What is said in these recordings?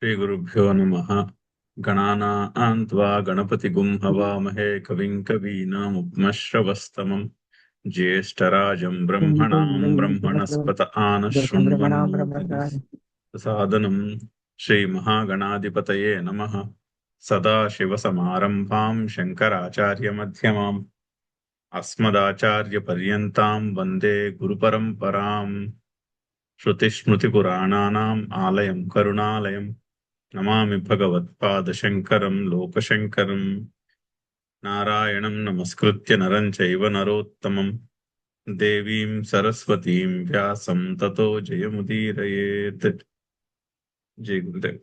श्रीगुरुभ्यो नमः। गणानां त्वा गणपतिगुं हवामहे कविं कवीनामुपमश्रवस्तमम् ज्येष्ठराजं ब्रह्मणां ब्रह्मणस्पत आनशृण्वन्नोतिभिः सादनं श्रीमहागणाधिपतये नमः। सदाशिवसमारम्भां शङ्कराचार्यमध्यमाम् अस्मदाचार्यपर्यन्तां वन्दे गुरुपरम्पराम्। श्रुतिस्मृतिपुराणानाम् आलयं करुणालयम् नमामि भगवत्पादशङ्करं लोकशङ्करम्। नारायणं नमस्कृत्य नरं चैव नरोत्तमं देवीं सरस्वतीं व्यासं ततो జయముదీరయేత్. జై గురుదేవ్.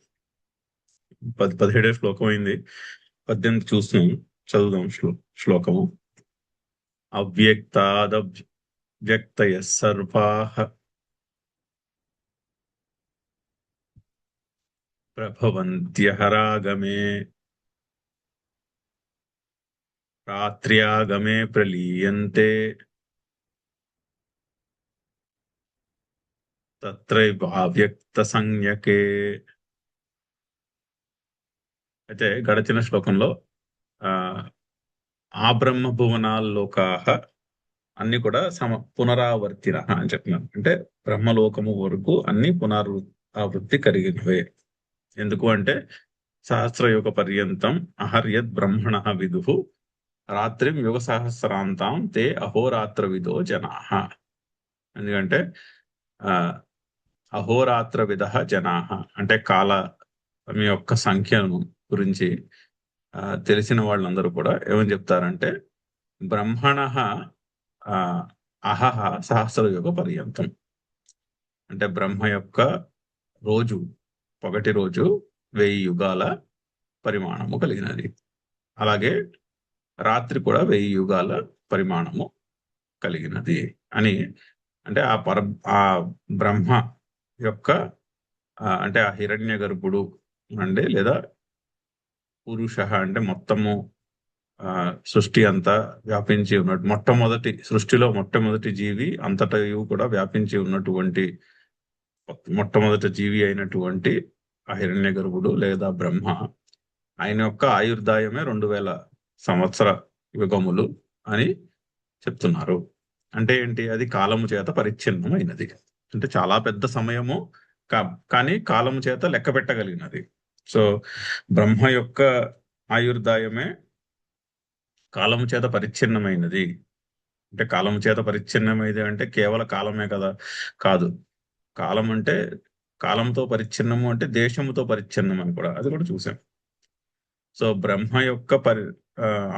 17 శ్లోకం అయింది. 18 చూస్తున్నాం, చదువుదాం. శ్లోకము. అవ్యక్తాదవ్యక్తయః సర్వాః ప్రభవంత్యహరాగమే రాత్ర్యాగమే ప్రలీయంతే తత్రైవావ్యక్త సంజ్ఞకే. అయితే గడచిన శ్లోకంలో ఆ బ్రహ్మ భువనాల్లోకాహ అన్ని కూడా పునరావర్తిన అని చెప్పినారు. అంటే బ్రహ్మలోకము వరకు అన్ని పునరావృత్తి కలిగినవే. ఎందుకు అంటే సహస్రయుగ పర్యంతం అహర్యద్ బ్రహ్మణ విదుః రాత్రిం యుగ సహస్రాంతాం తే అహోరాత్ర విదో జనాః. ఎందుకంటే అహోరాత్ర విద జనాః అంటే కాలం యొక్క సంఖ్యను గురించి తెలిసిన వాళ్ళందరూ కూడా ఏమని చెప్తారంటే బ్రహ్మణ అహహ సహస్రయుగ పర్యంతం అంటే బ్రహ్మ యొక్క రోజు, పగటి రోజు 1000 యుగాల పరిమాణము కలిగినది. అలాగే రాత్రి కూడా 1000 యుగాల పరిమాణము కలిగినది అని. అంటే ఆ బ్రహ్మ యొక్క అంటే ఆ హిరణ్య గర్భుడు అండి, లేదా పురుష అంటే మొత్తము సృష్టి అంతా వ్యాపించి ఉన్నట్టు సృష్టిలో మొట్టమొదటి జీవి అంతటా కూడా వ్యాపించి ఉన్నటువంటి మొట్టమొదటి జీవి అయినటువంటి ఆ హిరణ్య గర్భుడు లేదా బ్రహ్మ, ఆయన యొక్క ఆయుర్దాయమే 2000 సంవత్సర యుగములు అని చెప్తున్నారు. అంటే ఏంటి? అది కాలము చేత పరిచ్ఛిన్నమైనది. అంటే చాలా పెద్ద సమయము, కానీ కాలము చేత లెక్క పెట్టగలిగినది. సో బ్రహ్మ యొక్క ఆయుర్దాయమే కాలము చేత పరిచ్ఛిన్నమైనది. అంటే కాలము చేత పరిచ్ఛిన్నమైనది అంటే కేవల కాలమే కదా? కాదు. కాలం అంటే కాలంతో పరిచ్ఛిన్నము అంటే దేశముతో పరిచ్ఛిన్నం అని కూడా, అది కూడా చూసాం. సో బ్రహ్మ యొక్క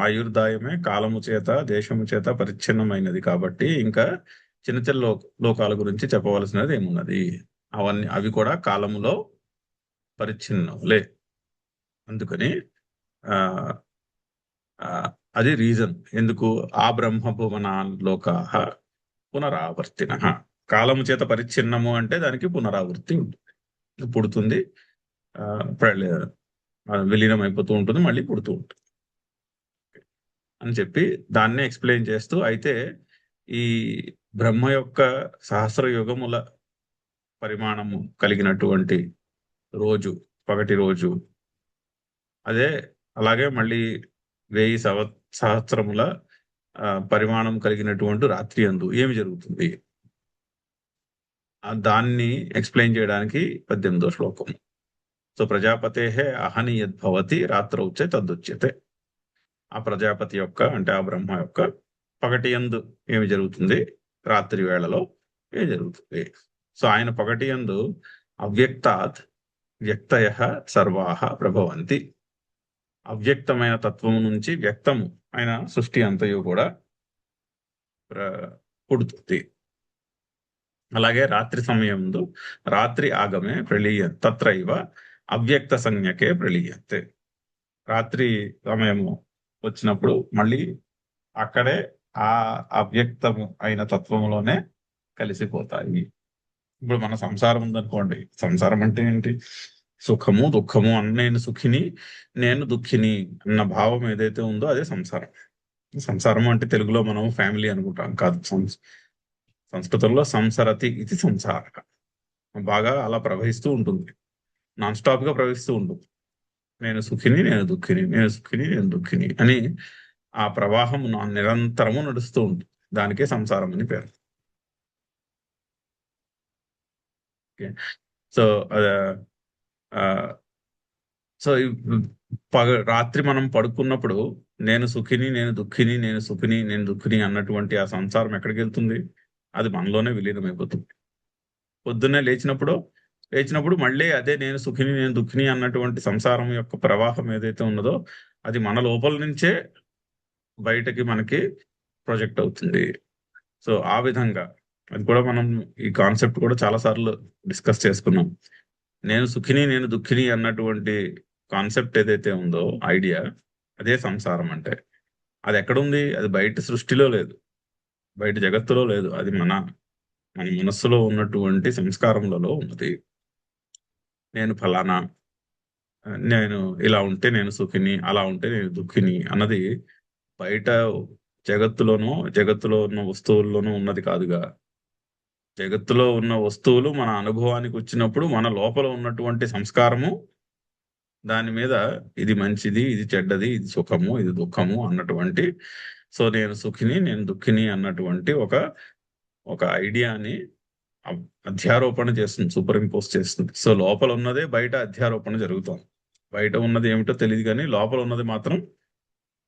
ఆయుర్దాయమే కాలము చేత దేశము చేత పరిచ్ఛిన్నమైనది. కాబట్టి ఇంకా చిన్న చిన్న లోకాల గురించి చెప్పవలసినది ఏమున్నది? అవి కూడా కాలములో పరిచ్ఛిన్నములే. అందుకని అది రీజన్ ఎందుకు ఆ బ్రహ్మ భువనాల్లోకాః పునరావర్తిన. కాలము చేత పరిచ్ఛిన్నము అంటే దానికి పునరావృత్తి ఉంటుంది. పుడుతుంది, విలీనం అయిపోతూ ఉంటుంది, మళ్ళీ పుడుతూ ఉంటుంది అని చెప్పి దాన్నే ఎక్స్ప్లెయిన్ చేస్తూ, అయితే ఈ బ్రహ్మ యొక్క సహస్ర యుగముల పరిమాణము కలిగినటువంటి రోజు, పగటి రోజు, అలాగే మళ్ళీ 1000 సంవత్సరముల పరిమాణం కలిగినటువంటి రాత్రి యందు ఏమి జరుగుతుంది దాన్ని ఎక్స్ప్లెయిన్ చేయడానికి 18వ శ్లోకం. సో ప్రజాపతే అహని యద్భవతి రాత్రౌచే తదుచ్యతే. ఆ ప్రజాపతి యొక్క అంటే ఆ బ్రహ్మ యొక్క పగటి యందు ఏమి జరుగుతుంది, రాత్రి వేళలో ఏమి జరుగుతుంది. సో ఆయన పగటి యందు అవ్యక్తాత్ వ్యక్తయః సర్వాః ప్రభవంతి. అవ్యక్తమైన తత్వము నుంచి వ్యక్తము అయిన సృష్టి అంతయు కూడా పుడుతుంది. అలాగే రాత్రి సమయంలో రాత్రి ఆగమే ప్రళీయ తత్రైవ అవ్యక్త సంజ్ఞకే ప్రళీయతే. రాత్రి సమయము వచ్చినప్పుడు మళ్ళీ అక్కడే ఆ అవ్యక్తము అయిన తత్వములోనే కలిసిపోతాయి. ఇప్పుడు మన సంసారం ఉందనుకోండి. సంసారం అంటే ఏంటి? సుఖము దుఃఖము నేను సుఖిని నేను దుఃఖిని అన్న భావం ఏదైతే ఉందో అదే సంసారం. సంసారం అంటే తెలుగులో మనం ఫ్యామిలీ అనుకుంటాం, కాదు. సంస్కృతంలో సంసరతి ఇది సంసార, బాగా అలా ప్రవహిస్తూ ఉంటుంది. నాన్ స్టాప్ గా ప్రవహిస్తూ ఉంటుంది. నేను సుఖిని, నేను దుఃఖిని, నేను సుఖిని, నేను దుఃఖిని అని ఆ ప్రవాహం నిరంతరము నడుస్తూ ఉంటుంది. దానికే సంసారం అని పేరు. ఓకే. సో ఆ, సో రాత్రి మనం పడుకున్నప్పుడు నేను సుఖిని, నేను దుఃఖిని, నేను సుఖిని, నేను దుఃఖిని అన్నటువంటి ఆ సంసారం ఎక్కడికి వెళ్తుంది? అది మనలోనే విలీనమైపోతుంది. పొద్దున్నే లేచినప్పుడు మళ్ళీ అదే నేను సుఖిని, నేను దుఃఖిని అన్నటువంటి సంసారం యొక్క ప్రవాహం ఏదైతే ఉన్నదో అది మన లోపల నుంచే బయటకి మనకి ప్రొజెక్ట్ అవుతుంది. సో ఆ విధంగా అది కూడా మనం ఈ కాన్సెప్ట్ కూడా చాలా సార్లు డిస్కస్ చేసుకున్నాం. నేను సుఖిని, నేను దుఃఖిని అన్నటువంటి కాన్సెప్ట్ ఏదైతే ఉందో ఐడియా, అదే సంసారం అంటే. అది ఎక్కడుంది? అది బయట సృష్టిలో లేదు, బయట జగత్తులో లేదు. అది మన మనస్సులో ఉన్నటువంటి సంస్కారములలో ఉన్నది. నేను ఫలానా, నేను ఇలా ఉంటే నేను సుఖిని, అలా ఉంటే నేను దుఃఖిని అన్నది బయట జగత్తులో ఉన్న వస్తువుల్లోనూ ఉన్నది కాదుగా. జగత్తులో ఉన్న వస్తువులు మన అనుభవానికి వచ్చినప్పుడు మన లోపల ఉన్నటువంటి సంస్కారము దాని మీద ఇది మంచిది, ఇది చెడ్డది, ఇది సుఖము, ఇది దుఃఖము అన్నటువంటి, సో నేను సుఖిని, నేను దుఃఖిని అన్నటువంటి ఒక ఐడియాని అధ్యారోపణ చేస్తుంది, సూపర్ ఇంపోజ్ చేస్తుంది. సో లోపల ఉన్నదే బయట అధ్యారోపణ జరుగుతుంది. బయట ఉన్నది ఏమిటో తెలియదు కానీ లోపల ఉన్నది మాత్రం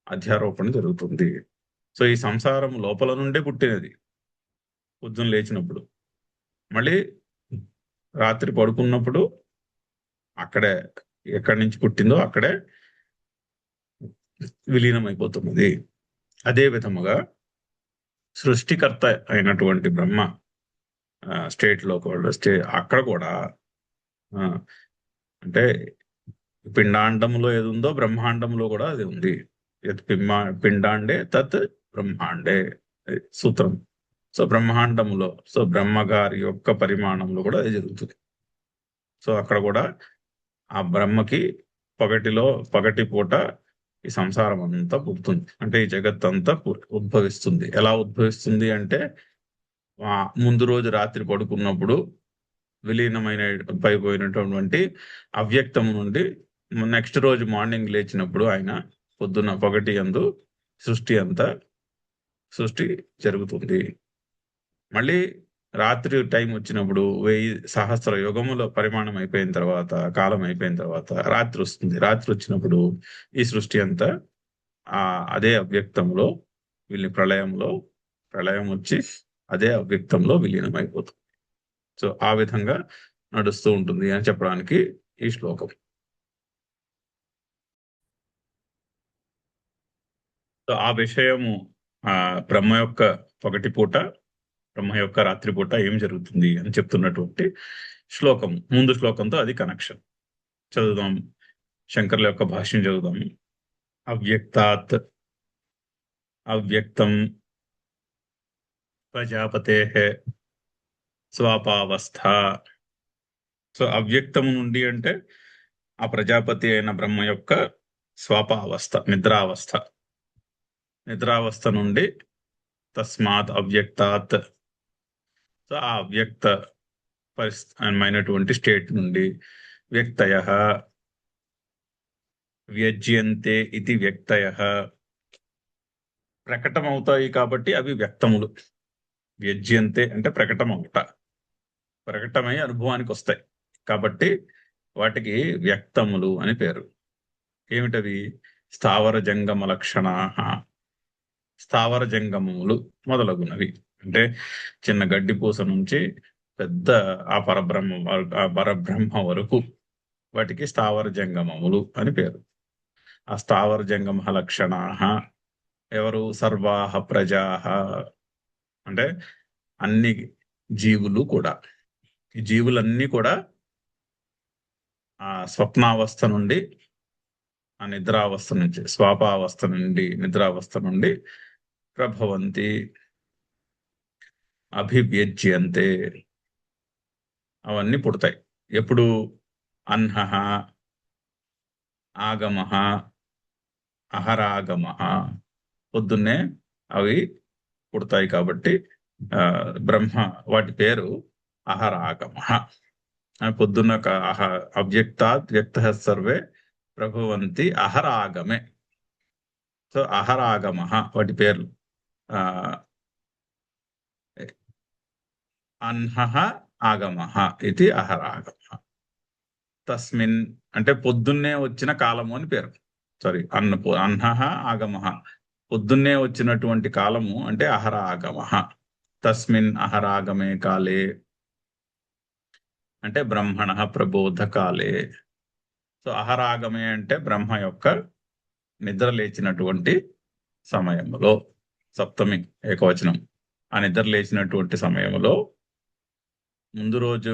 అధ్యారోపణ జరుగుతుంది. సో ఈ సంసారం లోపల నుండే పుట్టినది. పొద్దున లేచినప్పుడు, మళ్ళీ రాత్రి పడుకున్నప్పుడు అక్కడే, ఎక్కడి నుంచి పుట్టిందో అక్కడే విలీనమైపోతున్నది. అదే విధముగా సృష్టికర్త అయినటువంటి బ్రహ్మ స్టేట్ లో కూడా అక్కడ కూడా అంటే పిండాండంలో ఏది ఉందో బ్రహ్మాండంలో కూడా అది ఉంది. పిండాండే తత్ బ్రహ్మాండే సూత్రం. సో బ్రహ్మాండంలో, సో బ్రహ్మగారి యొక్క పరిమాణంలో కూడా అది జరుగుతుంది. సో అక్కడ కూడా ఆ బ్రహ్మకి పగటి పూట ఈ సంసారం అంతా పుడుతుంది. అంటే ఈ జగత్ అంతా ఉద్భవిస్తుంది. ఎలా ఉద్భవిస్తుంది అంటే ముందు రోజు రాత్రి పడుకున్నప్పుడు పైపోయినటువంటి అవ్యక్తం నుండి నెక్స్ట్ రోజు మార్నింగ్ లేచినప్పుడు ఆయన పొద్దున్న పగటి యందు సృష్టి జరుగుతుంది. మళ్ళీ రాత్రి టైం వచ్చినప్పుడు 1000 సహస్ర యుగముల పరిమాణం అయిపోయిన తర్వాత, కాలం అయిపోయిన తర్వాత రాత్రి వస్తుంది. రాత్రి వచ్చినప్పుడు ఈ సృష్టి అంతా అదే అవ్యక్తంలో ప్రళయం వచ్చి అదే అవ్యక్తంలో విలీనం అయిపోతుంది. సో ఆ విధంగా నడుస్తూ ఉంటుంది అని చెప్పడానికి ఈ శ్లోకం. సో ఆ విషయము బ్రహ్మ యొక్క పగటి పూట, బ్రహ్మ యొక్క రాత్రిపూట ఏం జరుగుతుంది అని చెప్తున్నటువంటి శ్లోకం. ముందు శ్లోకంతో అది కనెక్షన్. చదువుదాం, శంకర్ల యొక్క భాష్యం చదువుదాం. అవ్యక్తాత్ అవ్యక్తం ప్రజాపతే స్వాపావస్థ. సో అవ్యక్తము నుండి అంటే ఆ ప్రజాపతి అయిన బ్రహ్మ యొక్క స్వాపావస్థ, నిద్రావస్థ నుండి తస్మాత్ అవ్యక్తాత్, సో ఆ అవ్యక్త పరిస్థితి స్టేట్ నుండి వ్యక్తయ వ్యజ్యంతే ఇది వ్యక్తయ ప్రకటమవుతాయి కాబట్టి అవి వ్యక్తములు. వ్యజ్యంతే అంటే ప్రకటమై అనుభవానికి వస్తాయి కాబట్టి వాటికి వ్యక్తములు అని పేరు. ఏమిటవి? స్థావర జంగమ లక్షణా, స్థావర జంగమములు మొదలగునవి. అంటే చిన్న గడ్డి పూస నుంచి పెద్ద ఆ పరబ్రహ్మ వరకు వాటికి స్థావర జంగమములు అని పేరు. ఆ స్థావర జంగమ లక్షణా ఎవరు? సర్వాహ ప్రజాహ అంటే అన్ని జీవులు కూడా. ఈ జీవులన్నీ కూడా ఆ స్వప్నావస్థ నుండి, ఆ నిద్రావస్థ నుంచి, స్వాపావస్థ నుండి, నిద్రావస్థ నుండి ప్రభవంతి అభివ్యజ్యంతే, అవన్నీ పుడతాయి. ఎప్పుడు? అన్హః ఆగమః అహరాగమః, పొద్దున్నే అవి పుడతాయి కాబట్టి బ్రహ్మ వాటి పేరు అహరాగమః. పొద్దున్న అవ్యక్తాత్ వ్యక్త సర్వే ప్రభవంతి అహరాగమే. సో అహరాగమ వాటి పేర్లు అన్హ ఆగమ ఇది అహరాగమ. తస్మిన్ అంటే పొద్దున్నే వచ్చిన కాలము అని పేరు. సారీ, అన్హ ఆగమ, పొద్దున్నే వచ్చినటువంటి కాలము అంటే అహరాగమ. తస్మిన్ అహరాగమే కాలే అంటే బ్రహ్మణ ప్రబోధ కాలే. సో అహరాగమే అంటే బ్రహ్మ యొక్క నిద్ర లేచినటువంటి సమయంలో, సప్తమి ఏకవచనం, ఆ నిద్ర లేచినటువంటి సమయంలో ముందు రోజు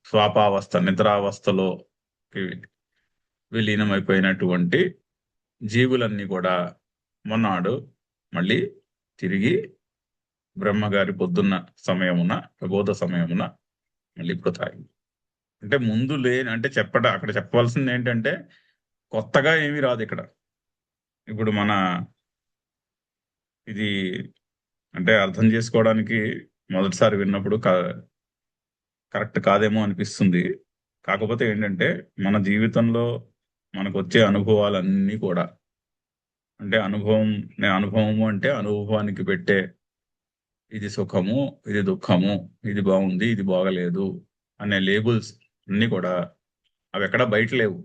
స్వాపావస్థ నిద్రావస్థలో విలీనమైపోయినటువంటి జీవులన్నీ కూడా మొన్నాడు మళ్ళీ తిరిగి బ్రహ్మగారి పొద్దున్న సమయమున ప్రబోధ సమయమున మళ్ళీ పుడతాయి. అంటే ముందు అంటే అక్కడ చెప్పవలసింది ఏంటంటే కొత్తగా ఏమీ రాదు ఇక్కడ. ఇప్పుడు మన ఇది అంటే అర్థం చేసుకోవడానికి మొదటిసారి విన్నప్పుడు కరెక్ట్ కాదేమో అనిపిస్తుంది. కాకపోతే ఏంటంటే మన జీవితంలో మనకు వచ్చే అనుభవాలన్నీ కూడా అంటే అనుభవము అంటే అనుభవానికి పెట్టే ఇది సుఖము, ఇది దుఃఖము, ఇది బాగుంది, ఇది బాగలేదు అనే లేబుల్స్ అన్నీ కూడా అవి ఎక్కడ బయట లేవు.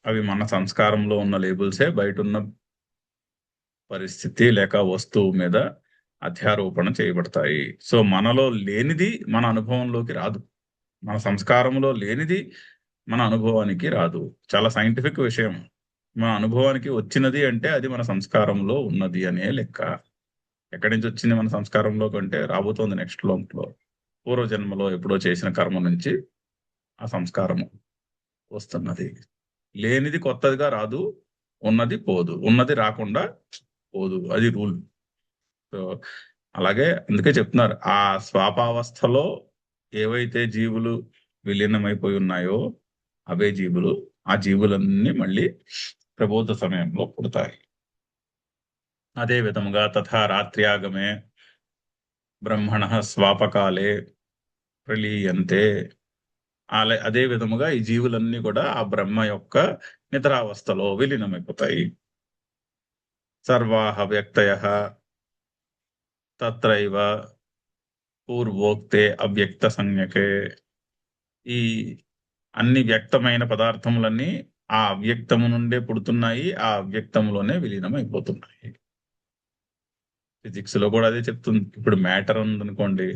అవి మన సంస్కారంలో ఉన్న లేబుల్సే బయట ఉన్న పరిస్థితి లేక వస్తువు మీద అధ్యారోపణ చేయబడతాయి. సో మనలో లేనిది మన అనుభవంలోకి రాదు, మన సంస్కారంలో లేనిది మన అనుభవానికి రాదు. చాలా సైంటిఫిక్ విషయం. మన అనుభవానికి వచ్చినది అంటే అది మన సంస్కారంలో ఉన్నది అనే లెక్క. ఎక్కడి నుంచి వచ్చింది మన సంస్కారంలో కంటే రాబోతోంది నెక్స్ట్ లో పూర్వజన్మలో ఎప్పుడో చేసిన కర్మ నుంచి ఆ సంస్కారము వస్తున్నది. లేనిది కొత్తదిగా రాదు, ఉన్నది పోదు, ఉన్నది రాకుండా పోదు, అది రూల్. సో అలాగే అందుకే చెప్తున్నారు, ఆ స్వాపావస్థలో ఏవైతే జీవులు విలీనమైపోయి ఉన్నాయో అవే జీవులు, ఆ జీవులన్నీ మళ్ళీ ప్రబోధ సమయంలో పుడతాయి. అదే విధముగా తథా రాత్ర్యాగమే బ్రహ్మణ స్వాపకాలే ప్రలీయంతే. అదే విధముగా ఈ జీవులన్నీ కూడా ఆ బ్రహ్మ యొక్క నిద్రావస్థలో విలీనమైపోతాయి. సర్వాహ వ్యక్తయః తత్రైవ పూర్వోక్తే అవ్యక్త సంజ్ఞకే. ఈ అన్ని వ్యక్తమైన పదార్థములన్నీ ఆ అవ్యక్తము నుండే పుడుతున్నాయి, ఆ అవ్యక్తములోనే విలీనం అయిపోతున్నాయి. ఫిజిక్స్ లో కూడా అదే చెప్తుంది. ఇప్పుడు మ్యాటర్ ఉందనుకోండి,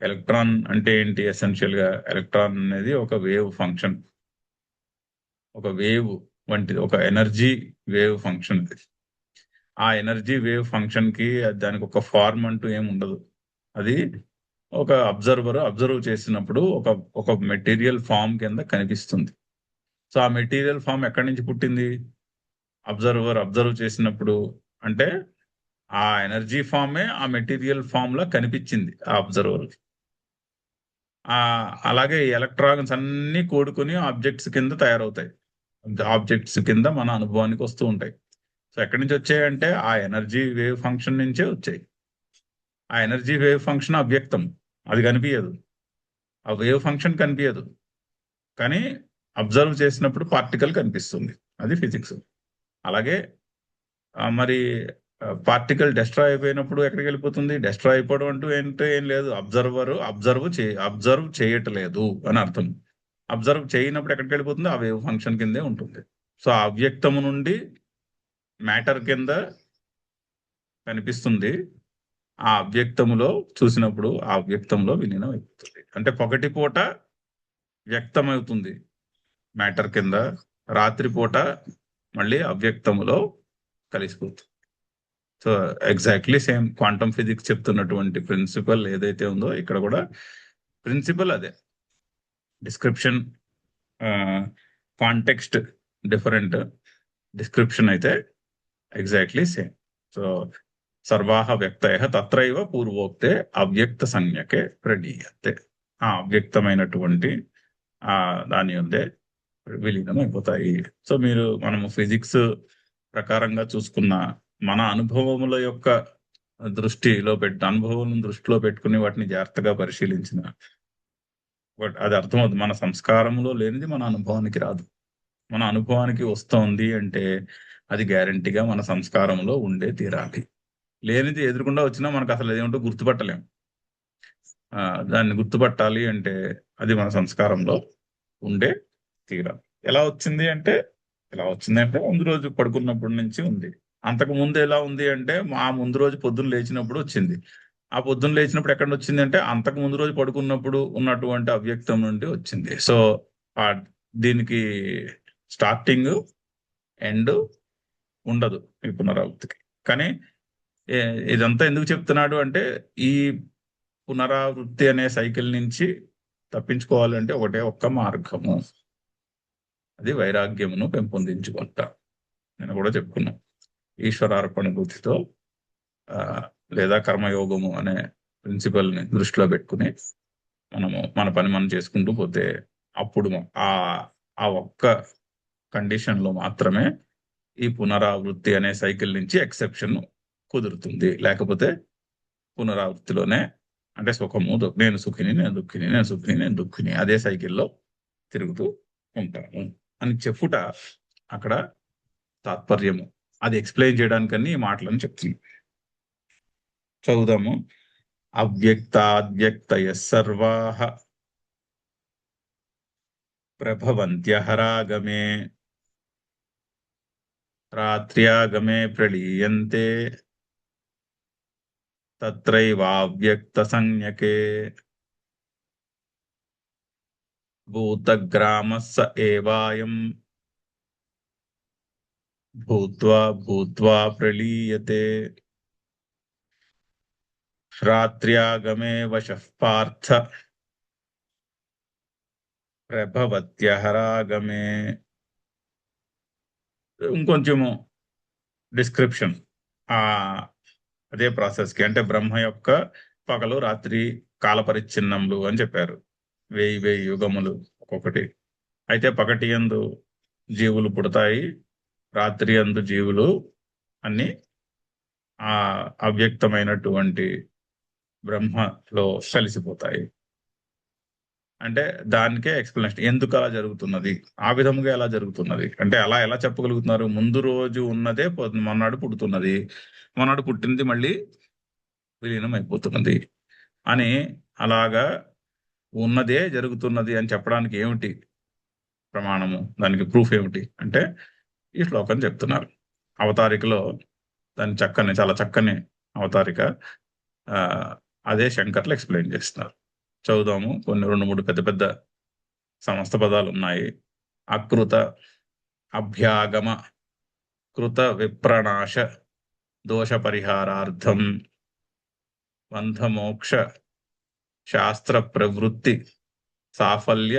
ఎలక్ట్రాన్ అంటే ఏంటి? ఎసెన్షియల్ గా ఎలక్ట్రాన్ అనేది ఒక వేవ్ ఫంక్షన్, ఒక వేవ్ వంటిది, ఒక ఎనర్జీ వేవ్ ఫంక్షన్. ఆ ఎనర్జీ వేవ్ ఫంక్షన్ కి దానికి ఒక ఫార్మ్ అంటూ ఏమి ఉండదు. అది ఒక అబ్జర్వ్ చేసినప్పుడు ఒక మెటీరియల్ ఫామ్ కింద కనిపిస్తుంది. సో ఆ మెటీరియల్ ఫామ్ ఎక్కడి నుంచి పుట్టింది? అబ్జర్వ్ చేసినప్పుడు, అంటే ఆ ఎనర్జీ ఫామే ఆ మెటీరియల్ ఫామ్ లా కనిపించింది ఆ అబ్జర్వర్. అలాగే ఎలక్ట్రాన్స్ అన్ని కూడుకుని ఆబ్జెక్ట్స్ కింద తయారవుతాయి, ఆబ్జెక్ట్స్ కింద మన అనుభవానికి వస్తూ ఉంటాయి. సో ఎక్కడి నుంచి వచ్చాయంటే ఆ ఎనర్జీ వేవ్ ఫంక్షన్ నుంచే వచ్చాయి. ఆ ఎనర్జీ వేవ్ ఫంక్షన్ అవ్యక్తం, అది కనిపించదు, ఆ వేవ్ ఫంక్షన్ కనిపించదు, కానీ అబ్జర్వ్ చేసినప్పుడు పార్టికల్ కనిపిస్తుంది. అది ఫిజిక్స్. అలాగే మరి పార్టికల్ డెస్ట్రాయ్ అయిపోయినప్పుడు ఎక్కడికి వెళ్ళిపోతుంది? డెస్ట్రాయ్ అయిపోవడం అంటూ ఏంటో ఏం లేదు, అబ్జర్వ్ చేయట్లేదు అని అర్థం. అబ్జర్వ్ చేయనప్పుడు ఎక్కడికి వెళ్ళిపోతుంది? ఆ వేవ్ ఫంక్షన్ కిందే ఉంటుంది. సో ఆ అవ్యక్తము నుండి మ్యాటర్ కింద కనిపిస్తుంది, ఆ అవ్యక్తములో చూసినప్పుడు ఆ అవ్యక్తంలో విలీనం అయిపోతుంది. అంటే పగటిపూట వ్యక్తమవుతుంది మ్యాటర్ కింద, రాత్రిపూట మళ్ళీ అవ్యక్తములో కలిసిపోతుంది. So exactly same quantum physics చెప్తున్నటువంటి ప్రిన్సిపల్ ఏదైతే ఉందో ఇక్కడ కూడా ప్రిన్సిపల్ అదే. డిస్క్రిప్షన్ కాంటెక్స్ట్ డిఫరెంట్, డిస్క్రిప్షన్ అయితే ఎగ్జాక్ట్లీ సేమ్. సో సర్వాహ వ్యక్తయ తత్రైవ పూర్వోక్తే అవ్యక్త సంజ్ఞకే ప్రలీయతే. ఆ అవ్యక్తమైనటువంటి దాని ఉందే విలీనం అయిపోతాయి. సో మనము ఫిజిక్స్ ప్రకారంగా చూసుకున్న మన అనుభవముల యొక్క అనుభవం దృష్టిలో పెట్టుకుని వాటిని జాగ్రత్తగా పరిశీలించిన బట్ అది అర్థమవుతుంది, మన సంస్కారంలో లేనిది మన అనుభవానికి రాదు. మన అనుభవానికి వస్తోంది అంటే అది గ్యారంటీగా మన సంస్కారంలో ఉండే తీరాలి. లేనిది ఎదురుకుండా వచ్చినా మనకు అసలు ఏమిటో గుర్తుపట్టలేం. దాన్ని గుర్తుపట్టాలి అంటే అది మన సంస్కారంలో ఉండే తీరాలి. ఎలా వచ్చింది అంటే ముందు రోజు పడుకున్నప్పటి నుంచి ఉంది. అంతకు ముందు ఎలా ఉంది అంటే ఆ ముందు రోజు పొద్దున్న లేచినప్పుడు వచ్చింది. ఆ పొద్దున్న లేచినప్పుడు ఎక్కడ వచ్చింది అంటే అంతకు ముందు రోజు పడుకున్నప్పుడు ఉన్నటువంటి అవ్యక్తం నుండి వచ్చింది. సో ఆ దీనికి స్టార్టింగ్ ఎండ్ ఉండదు ఈ పునరావృతికి. కానీ ఇదంతా ఎందుకు చెప్తున్నాడు అంటే ఈ పునరావృత్తి అనే సైకిల్ నుంచి తప్పించుకోవాలంటే ఒకటే ఒక్క మార్గము, అది వైరాగ్యమును పెంపొందించుకుంటా. నేను కూడా చెప్పుకున్నా, ఈశ్వరార్పణభూతితో లేదా కర్మయోగము అనే ప్రిన్సిపల్ని దృష్టిలో పెట్టుకుని మనము మన పని మనం చేసుకుంటూ పోతే అప్పుడు ఆ ఒక్క కండిషన్లో మాత్రమే ఈ పునరావృత్తి అనే సైకిల్ నుంచి ఎక్సెప్షన్ కుదురుతుంది. లేకపోతే పునరావృత్తిలోనే అంటే సుఖము, నేను సుఖిని, నేను దుఃఖిని, నేను సుఖిని, నేను దుఃఖిని, అదే సైకిల్లో తిరుగుతూ ఉంటాను అని చెప్పుట అక్కడ తాత్పర్యము. అది ఎక్స్ప్లెయిన్ చేయడానికని ఈ మాటలను చెప్తుంది. చదువుదాము. అవ్యక్తాద్వ్యక్తయ సర్వాః ప్రభవంత్యహరాగమే రాత్ర్యాగమే ప్రళీయంతే తత్రైవావ్యక్తసంజ్ఞకే భూతగ్రామః స ఏవాయం భూత్వా భూత్వా ప్రళీయతే రాత్ర్యాగమే వశః పార్థ ప్రభవత్యహరాగమే. ఇంకొంచెము డిస్క్రిప్షన్ అదే ప్రాసెస్కి, అంటే బ్రహ్మ యొక్క పగలు రాత్రి కాలపరిచ్ఛిన్నములు అని చెప్పారు. 1000 యుగములు ఒక్కొక్కటి. అయితే పగటి యందు జీవులు పుడతాయి, రాత్రి యందు జీవులు అన్ని ఆ అవ్యక్తమైనటువంటి బ్రహ్మలో కలిసిపోతాయి. అంటే దానికే ఎక్స్ప్లెనేషన్, ఎందుకు అలా జరుగుతున్నది, ఆ విధముగా ఎలా జరుగుతున్నది అంటే అలా ఎలా చెప్పగలుగుతున్నారు? ముందు రోజు ఉన్నదే మొన్నాడు పుడుతున్నది, మొన్నాడు పుట్టినది మళ్ళీ విలీనం అయిపోతున్నది అని, అలాగా ఉన్నదే జరుగుతున్నది అని చెప్పడానికి ఏమిటి ప్రమాణము, దానికి ప్రూఫ్ ఏమిటి అంటే ఈ శ్లోకం చెప్తున్నారు. అవతారికలో దాని చాలా చక్కని అవతారిక, అదే శంకర్లు ఎక్స్ప్లెయిన్ చేస్తున్నారు. చదువుదాము. కొన్ని 2-3 పెద్ద పెద్ద సమస్త పదాలు ఉన్నాయి. అకృత అభ్యాగమ కృత విప్రణాశ దోష పరిహారార్థం బంధమోక్ష శాస్త్ర ప్రవృత్తి సాఫల్య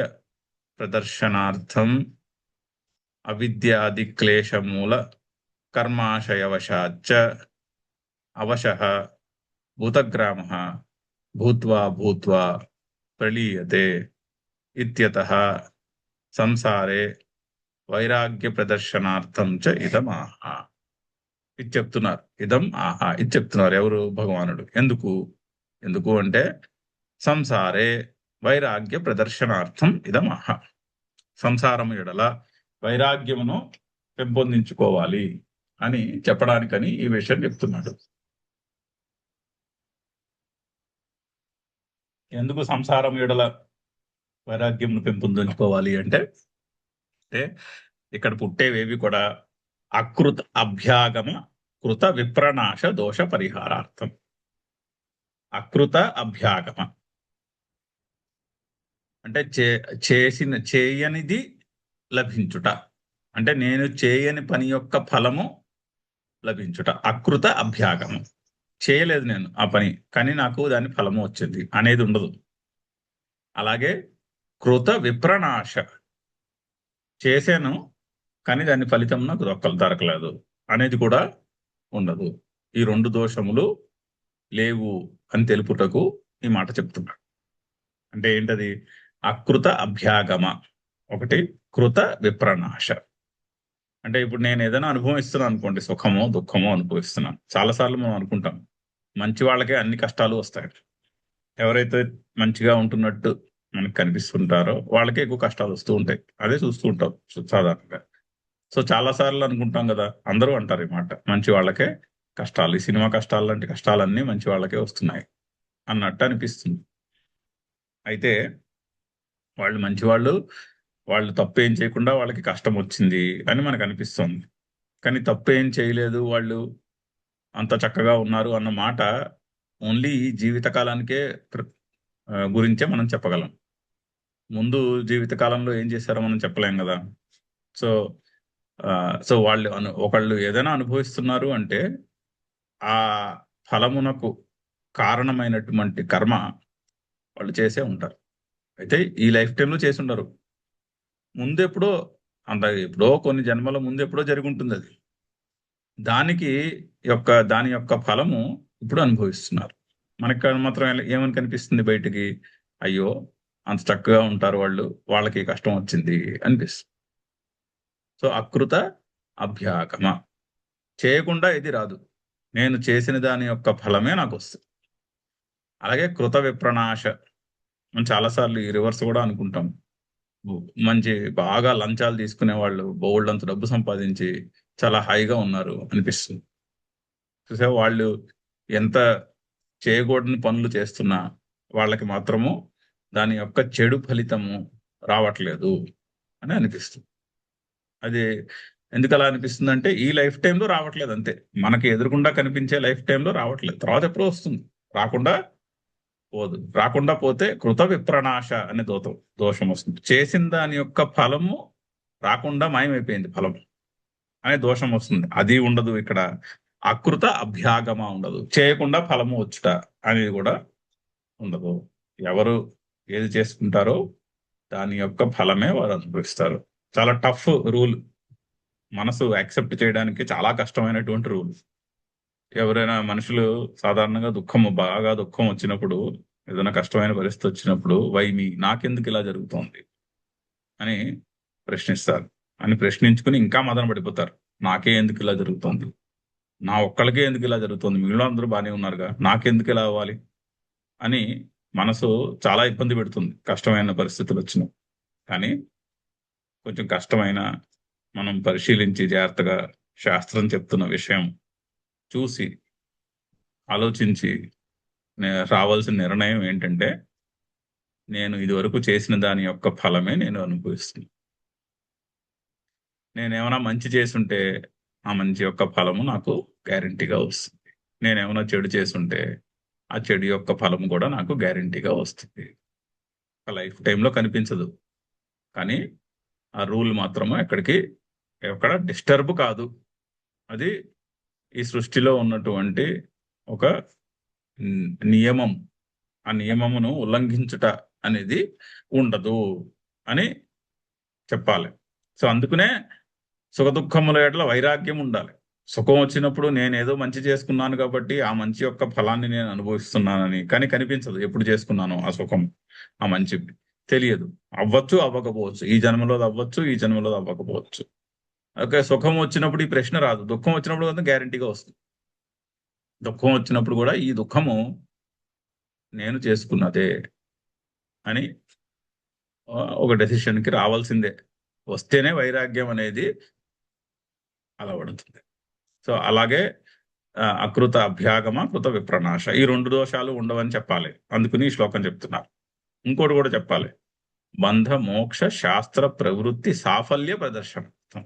ప్రదర్శనార్థం అవిద్యాది క్లేశమూల కర్మాశయవశాచ్చ అవశః భూతగ్రామః భూత్వా భూత్వా ప్రళీయతే ఇత్యతః సంసారే వైరాగ్య ప్రదర్శనార్థం చ ఇదం ఆహా. ఇది చెప్తున్నారు. ఇదం ఆహా ఇది చెప్తున్నారు ఎవరు? భగవానుడు. ఎందుకు అంటే సంసారే వైరాగ్య ప్రదర్శనార్థం ఇదం ఆహా. సంసారం ఎడల వైరాగ్యమును పెంపొందించుకోవాలి అని చెప్పడానికని ఈ విషయం చెప్తున్నాడు. ఎందుకు సంసారం ఎడల వైరాగ్యంను పెంపొందించుకోవాలి అంటే ఇక్కడ పుట్టేవేవి కూడా అకృత అభ్యాగమ కృత విప్రణాశ దోష పరిహారార్థం. అకృత అభ్యాగమ అంటే చేయనిది లభించుట, అంటే నేను చేయని పని యొక్క ఫలము లభించుట. అకృత అభ్యాగమం. చేయలేదు నేను ఆ పని, కానీ నాకు దాని ఫలము వచ్చింది అనేది ఉండదు. అలాగే కృత విప్రణాశ, చేశాను కానీ దాని ఫలితం నాకు దొరకలేదు అనేది కూడా ఉండదు. ఈ 2 దోషములు లేవు అని తెలుపుటకు ఈ మాట చెప్తున్నాడు. అంటే ఏంటది? అకృత అభ్యాగమ ఒకటి, కృత విప్రణాశ. అంటే ఇప్పుడు నేను ఏదైనా అనుభవిస్తున్నాను అనుకోండి, సుఖమో దుఃఖమో అనుభవిస్తున్నాను. చాలాసార్లు మనం అనుకుంటాం మంచి వాళ్ళకే అన్ని కష్టాలు వస్తాయి. ఎవరైతే మంచిగా ఉంటున్నట్టు మనకు కనిపిస్తుంటారో వాళ్ళకే ఎక్కువ కష్టాలు వస్తూ ఉంటాయి. అదే చూస్తూ ఉంటాం సాధారణంగా. సో చాలా సార్లు అనుకుంటాం కదా, అందరూ అంటారు ఈ మాట, మంచి వాళ్ళకే కష్టాలు, ఈ సినిమా కష్టాలు లాంటి కష్టాలన్నీ మంచి వాళ్ళకే వస్తున్నాయి అన్నట్టు అనిపిస్తుంది. అయితే వాళ్ళు మంచివాళ్ళు, వాళ్ళు తప్పు ఏం చేయకుండా వాళ్ళకి కష్టం వచ్చింది అని మనకు అనిపిస్తుంది. కానీ తప్పు ఏం చేయలేదు వాళ్ళు, అంత చక్కగా ఉన్నారు అన్న మాట ఓన్లీ జీవితకాలానికే గురించే మనం చెప్పగలం. ముందు జీవితకాలంలో ఏం చేశారో మనం చెప్పలేం కదా. సో సో వాళ్ళు ఒకళ్ళు ఏదైనా అనుభవిస్తున్నారు అంటే ఆ ఫలమునకు కారణమైనటువంటి కర్మ వాళ్ళు చేసే ఉంటారు. అయితే ఈ లైఫ్ టైంలో చేసి ఉండరు, ముందెప్పుడో, అంత ఎప్పుడో కొన్ని జన్మల ముందు ఎప్పుడో జరిగి ఉంటుంది అది. దాని యొక్క ఫలము ఇప్పుడు అనుభవిస్తున్నారు. మనకి మాత్రం ఏమని కనిపిస్తుంది బయటికి, అయ్యో అంత చక్కగా ఉంటారు వాళ్ళు, వాళ్ళకి కష్టం వచ్చింది అనిపిస్తుంది. సో అకృత అభ్యాగమ, చేయకుండా ఇది రాదు, నేను చేసిన దాని యొక్క ఫలమే నాకు వస్తుంది. అలాగే కృత విప్రనాశ, మనం చాలాసార్లు ఈ రివర్స్ కూడా అనుకుంటాం. మంచి బాగా లంచాలు తీసుకునే వాళ్ళు బోల్డంత డబ్బు సంపాదించి చాలా హాయిగా ఉన్నారు అనిపిస్తుంది. చూసా, వాళ్ళు ఎంత చేయకూడని పనులు చేస్తున్నా వాళ్ళకి మాత్రము దాని యొక్క చెడు ఫలితము రావట్లేదు అని అనిపిస్తుంది. అది ఎందుకు అలా అనిపిస్తుంది అంటే, ఈ లైఫ్ టైంలో రావట్లేదు అంతే, మనకి ఎదురుకుండా కనిపించే లైఫ్ టైంలో రావట్లేదు, తర్వాత ఎప్పుడో వస్తుంది, రాకుండా పోదు. రాకుండా పోతే కృత విప్రనాశ అనే దోషం వస్తుంది. చేసిన దాని యొక్క ఫలము రాకుండా మాయమైపోయింది ఫలం అనే దోషం వస్తుంది. అది ఉండదు ఇక్కడ. అకృత అభ్యాగమ ఉండదు, చేయకుండా ఫలము వచ్చుట అనేది కూడా ఉండదు. ఎవరు ఏది చేసుకుంటారో దాని యొక్క ఫలమే వారు అనుభవిస్తారు. చాలా టఫ్ రూల్, మనసు యాక్సెప్ట్ చేయడానికి చాలా కష్టమైనటువంటి రూల్. ఎవరైనా మనుషులు సాధారణంగా బాగా దుఃఖం వచ్చినప్పుడు, ఏదైనా కష్టమైన పరిస్థితి వచ్చినప్పుడు, మీ నాకెందుకు ఇలా జరుగుతోంది అని ప్రశ్నిస్తారు. అని ప్రశ్నించుకుని ఇంకా మదన పడిపోతారు. నాకే ఎందుకు ఇలా జరుగుతోంది, నా ఒక్కళ్ళకే ఎందుకు ఇలా జరుగుతుంది, మిగిలిన అందరూ బాగానే ఉన్నారుగా, నాకెందుకు ఇలా అవ్వాలి అని మనసు చాలా ఇబ్బంది పెడుతుంది కష్టమైన పరిస్థితులు వచ్చిన. కానీ కొంచెం కష్టమైన, మనం పరిశీలించి జాగ్రత్తగా శాస్త్రం చెప్తున్న విషయం చూసి ఆలోచించి రావాల్సిన నిర్ణయం ఏంటంటే, నేను ఇదివరకు చేసిన దాని యొక్క ఫలమే నేను అనుభవిస్తున్నాను. నేనేమైనా మంచి చేసుంటే ఆ మంచి యొక్క ఫలము నాకు గ్యారంటీగా వస్తుంది. నేనేమైనా చెడు చేసుంటే ఆ చెడు యొక్క ఫలము కూడా నాకు గ్యారంటీగా వస్తుంది. లైఫ్ టైంలో కనిపించదు, కానీ ఆ రూల్ మాత్రము ఎక్కడ డిస్టర్బ్ కాదు. అది ఈ సృష్టిలో ఉన్నటువంటి ఒక నియమం. ఆ నియమమును ఉల్లంఘించుట అనేది ఉండదు అని చెప్పాలి. సో అందుకనే సుఖదుఖముల ఎడల వైరాగ్యం ఉండాలి. సుఖం వచ్చినప్పుడు నేనేదో మంచి చేసుకున్నాను కాబట్టి ఆ మంచి యొక్క ఫలాన్ని నేను అనుభవిస్తున్నానని, కానీ కనిపించదు ఎప్పుడు చేసుకున్నాను ఆ సుఖం, ఆ మంచి తెలియదు. అవ్వచ్చు, అవ్వకపోవచ్చు, ఈ జన్మలో అవ్వచ్చు, ఈ జన్మలో అవ్వకపోవచ్చు. ఓకే, సుఖం వచ్చినప్పుడు ఈ ప్రశ్న రాదు, దుఃఖం వచ్చినప్పుడు కదా గ్యారంటీగా వస్తుంది. దుఃఖం వచ్చినప్పుడు కూడా ఈ దుఃఖము నేను చేసుకున్నదే అని ఒక డెసిషన్కి రావాల్సిందే. వస్తేనే వైరాగ్యం అనేది అలవడుతుంది. సో అలాగే అకృత అభ్యాగమ, కృత విప్రనాశ, ఈ 2 దోషాలు ఉండవని చెప్పాలి. అందుకని ఈ శ్లోకం చెప్తున్నారు. ఇంకోటి కూడా చెప్పాలి, బంధ మోక్ష శాస్త్ర ప్రవృత్తి సాఫల్య ప్రదర్శనార్థం.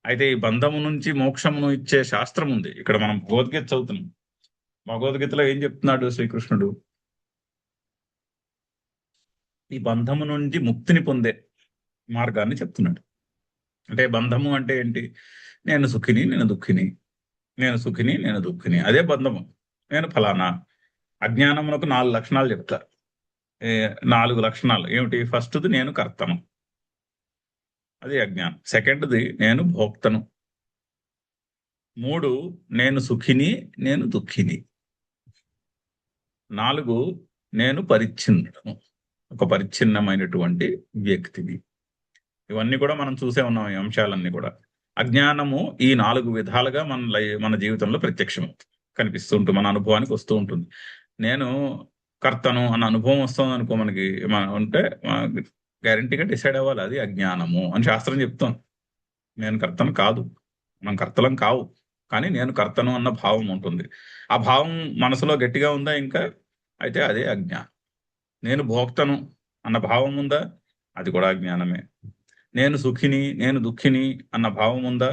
అయితే ఈ బంధము నుంచి మోక్షమును ఇచ్చే శాస్త్రం ఉంది. ఇక్కడ మనం భగవద్గీత చదువుతున్నాం. భగవద్గీతలో ఏం చెప్తున్నాడు శ్రీకృష్ణుడు? ఈ బంధము నుండి ముక్తిని పొందే మార్గాన్ని చెప్తున్నాడు. అంటే బంధము అంటే ఏంటి? నేను సుఖిని, నేను దుఃఖిని, నేను సుఖిని, నేను దుఃఖిని, అదే బంధము. నేను ఫలానా. అజ్ఞానమునకు 4 లక్షణాలు చెప్తారు. 4 లక్షణాలు ఏమిటి? ఫస్ట్ది నేను కర్తను, అది అజ్ఞానం. సెకండ్ది నేను భోక్తను. 3 నేను సుఖిని, నేను దుఃఖిని. 4 నేను పరిచ్ఛిన్నుడను, ఒక పరిచ్ఛిన్నమైనటువంటి వ్యక్తిని. ఇవన్నీ కూడా మనం చూసే ఉన్నాం, ఈ అంశాలన్నీ కూడా. అజ్ఞానము ఈ 4 విధాలుగా మన జీవితంలో ప్రత్యక్షం కనిపిస్తూ ఉంటుంది, మన అనుభవానికి వస్తూ ఉంటుంది. నేను కర్తను అన్న అనుభవం వస్తుంది అనుకో మనకి, మనం ఉంటే గ్యారంటీగా డిసైడ్ అవ్వాలి అది అజ్ఞానము అని శాస్త్రం చెప్తాను. నేను కర్తను కాదు, మనం కర్తలం కావు, కానీ నేను కర్తను అన్న భావం ఉంటుంది. ఆ భావం మనసులో గట్టిగా ఉందా ఇంకా, అయితే అదే అజ్ఞానం. నేను భోక్తను అన్న భావం ఉందా, అది కూడా అజ్ఞానమే. నేను సుఖిని, నేను దుఃఖిని అన్న భావం ఉందా,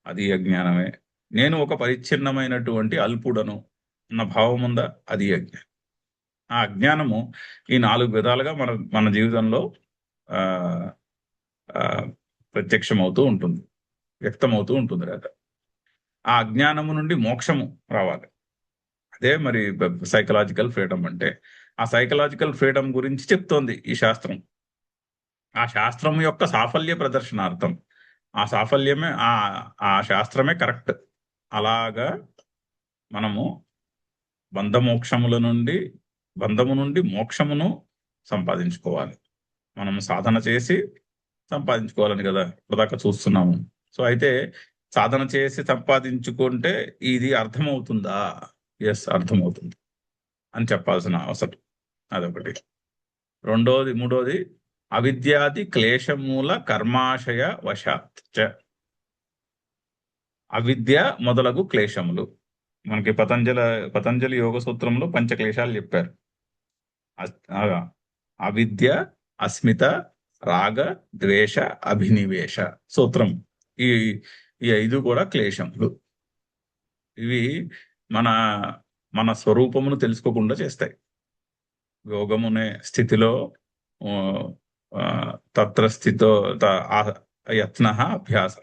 అది అజ్ఞానమే. నేను ఒక పరిచ్ఛిన్నమైనటువంటి అల్పుడను అన్న భావం ఉందా, అది అజ్ఞానం. ఆ అజ్ఞానము ఈ 4 విధాలుగా మన మన జీవితంలో ఆ ఆ, ప్రత్యక్షమవుతూ ఉంటుంది, వ్యక్తమవుతూ ఉంటుంది కదా. ఆ అజ్ఞానము నుండి మోక్షము రావాలి. అదే మరి సైకలాజికల్ ఫ్రీడమ్ అంటే. ఆ సైకలాజికల్ ఫ్రీడమ్ గురించి చెప్తోంది ఈ శాస్త్రం. ఆ శాస్త్రం యొక్క సాఫల్య ప్రదర్శనార్థం, ఆ సాఫల్యమే ఆ శాస్త్రమే కరెక్ట్. అలాగా మనము బంధము నుండి మోక్షమును సంపాదించుకోవాలి. మనం సాధన చేసి సంపాదించుకోవాలని కదా ఇప్పటిదాకా చూస్తున్నాము. సో అయితే సాధన చేసి సంపాదించుకుంటే ఇది అర్థమవుతుందా? ఎస్, అర్థమవుతుంది అని చెప్పాల్సిన అవసరం. అదొకటి. మూడోది అవిద్యాది క్లేశమూల కర్మాశయ వశాత్ చ. అవిద్య మొదలగు క్లేశములు. మనకి పతంజలి యోగ సూత్రంలో పంచక్లేశాలు చెప్పారు. అవిద్య, అస్మిత, రాగ, ద్వేష, అభినివేశ సూత్రం. ఈ ఈ 5 కూడా క్లేశములు. ఇవి మన మన స్వరూపమును తెలుసుకోకుండా చేస్తాయి. యోగమునే స్థితిలో తత్ర స్థితో యత్న అభ్యాస,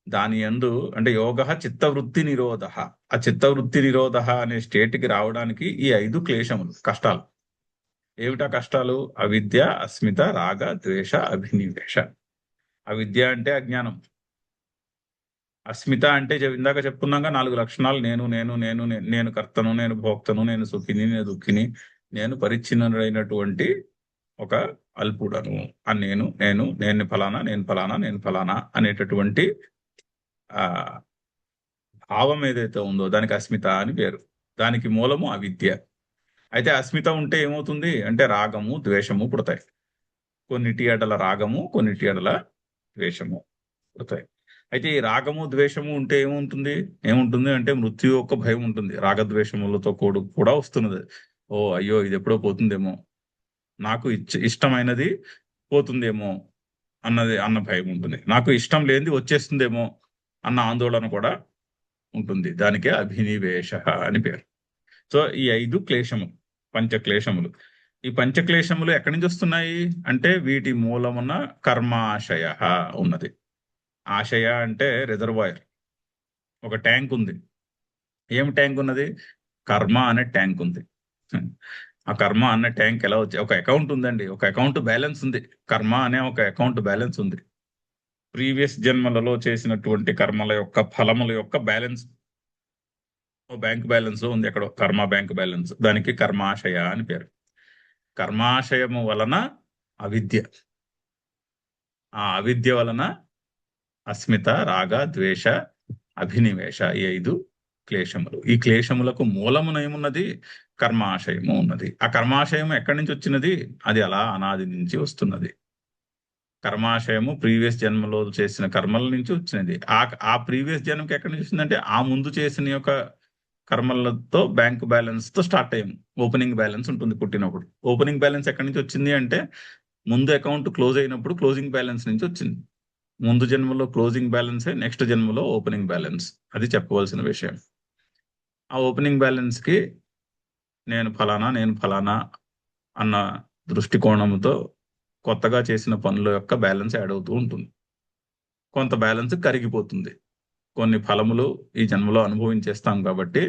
దాని యందు అంటే యోగ చిత్తవృత్తి నిరోధ. ఆ చిత్తవృత్తి నిరోధ అనే స్టేట్కి రావడానికి ఈ 5 క్లేశములు, కష్టాలు. ఏమిటా కష్టాలు? అవిద్య, అస్మిత, రాగ, ద్వేష, అభినివేశ. అవిద్య అంటే అజ్ఞానం. అస్మిత అంటే ఇందాక చెప్పుకున్నాక 4 లక్షణాలు. నేను కర్తను, నేను భోక్తను, నేను సుఖిని, నేను దుఃఖిని, నేను పరిచ్ఛిన్నుడైనటువంటి ఒక అల్పుడను అని నేను ఫలానా అనేటటువంటి ఆ భావం ఏదైతే ఉందో దానికి అస్మిత అని పేరు. దానికి మూలము అవిద్య. అయితే అస్మిత ఉంటే ఏమవుతుంది అంటే రాగము, ద్వేషము పుడతాయి. కొన్నిటి ఎడల రాగము, కొన్నిటి ఎడల ద్వేషము పుడతాయి. అయితే ఈ రాగము, ద్వేషము ఉంటే ఏముంటుంది అంటే మృత్యు యొక్క భయం ఉంటుంది. రాగద్వేషములతో కూడా వస్తున్నది. ఓ అయ్యో, ఇది ఎప్పుడో పోతుందేమో, నాకు ఇష్టమైనది పోతుందేమో అన్న భయం ఉంటుంది. నాకు ఇష్టం లేనిది వచ్చేస్తుందేమో అన్న ఆందోళన కూడా ఉంటుంది. దానికే అభినివేశ అని పేరు. సో ఈ 5 క్లేశములు, పంచక్లేశములు. ఈ పంచక్లేశములు ఎక్కడి నుంచి వస్తున్నాయి అంటే వీటి మూలమున కర్మాశయ ఉన్నది. ఆశయ అంటే రిజర్వాయర్, ఒక ట్యాంక్ ఉంది. ఏం ట్యాంక్ ఉన్నది? కర్మ అనే ట్యాంక్ ఉంది. ఆ కర్మ అనే ట్యాంక్ ఎలా వచ్చి, ఒక అకౌంట్ ఉందండి, ఒక అకౌంట్ బ్యాలెన్స్ ఉంది. కర్మ అనే ఒక అకౌంట్ బ్యాలెన్స్ ఉంది. ప్రీవియస్ జన్మలలో చేసినటువంటి కర్మల యొక్క ఫలముల యొక్క బ్యాలెన్స్ బ్యాంక్ బ్యాలెన్స్ ఉంది ఎక్కడో, కర్మ బ్యాంక్ బ్యాలెన్స్. దానికి కర్మాశయ అని పేరు. కర్మాశయము వలన అవిద్య, ఆ అవిద్య వలన అస్మిత, రాగ, ద్వేష, అభినివేశ, ఈ 5 క్లేశములు. ఈ క్లేశములకు మూలమున ఏమున్నది? కర్మాశయము ఉన్నది. ఆ కర్మాశయము ఎక్కడి నుంచి వచ్చినది? అది అలా అనాది నుంచి వస్తున్నది. కర్మాశయము ప్రీవియస్ జన్మలో చేసిన కర్మల నుంచి వచ్చినది. ఆ ప్రీవియస్ జన్మకి ఎక్కడి నుంచి వచ్చిందంటే ఆ ముందు చేసిన యొక్క కర్మలతో బ్యాంక్ బ్యాలెన్స్ తో స్టార్ట్ అయ్యాము. ఓపెనింగ్ బ్యాలెన్స్ ఉంటుంది పుట్టినప్పుడు. ఓపెనింగ్ బ్యాలెన్స్ ఎక్కడి నుంచి వచ్చింది అంటే ముందు అకౌంట్ క్లోజ్ అయినప్పుడు క్లోజింగ్ బ్యాలెన్స్ నుంచి వచ్చింది. ముందు జన్మలో క్లోజింగ్ బ్యాలెన్సే నెక్స్ట్ జన్మలో ఓపెనింగ్ బ్యాలెన్స్. అది చెప్పవలసిన విషయం. ఆ ఓపెనింగ్ బ్యాలెన్స్ కి నేను ఫలానా అన్న దృష్టికోణంతో కొత్తగా చేసిన పనుల యొక్క బ్యాలెన్స్ యాడ్ అవుతూ ఉంటుంది. కొంత బ్యాలెన్స్ కరిగిపోతుంది. కొన్ని ఫలములు ఈ జన్మలో అనుభవించేస్తాం కాబట్టి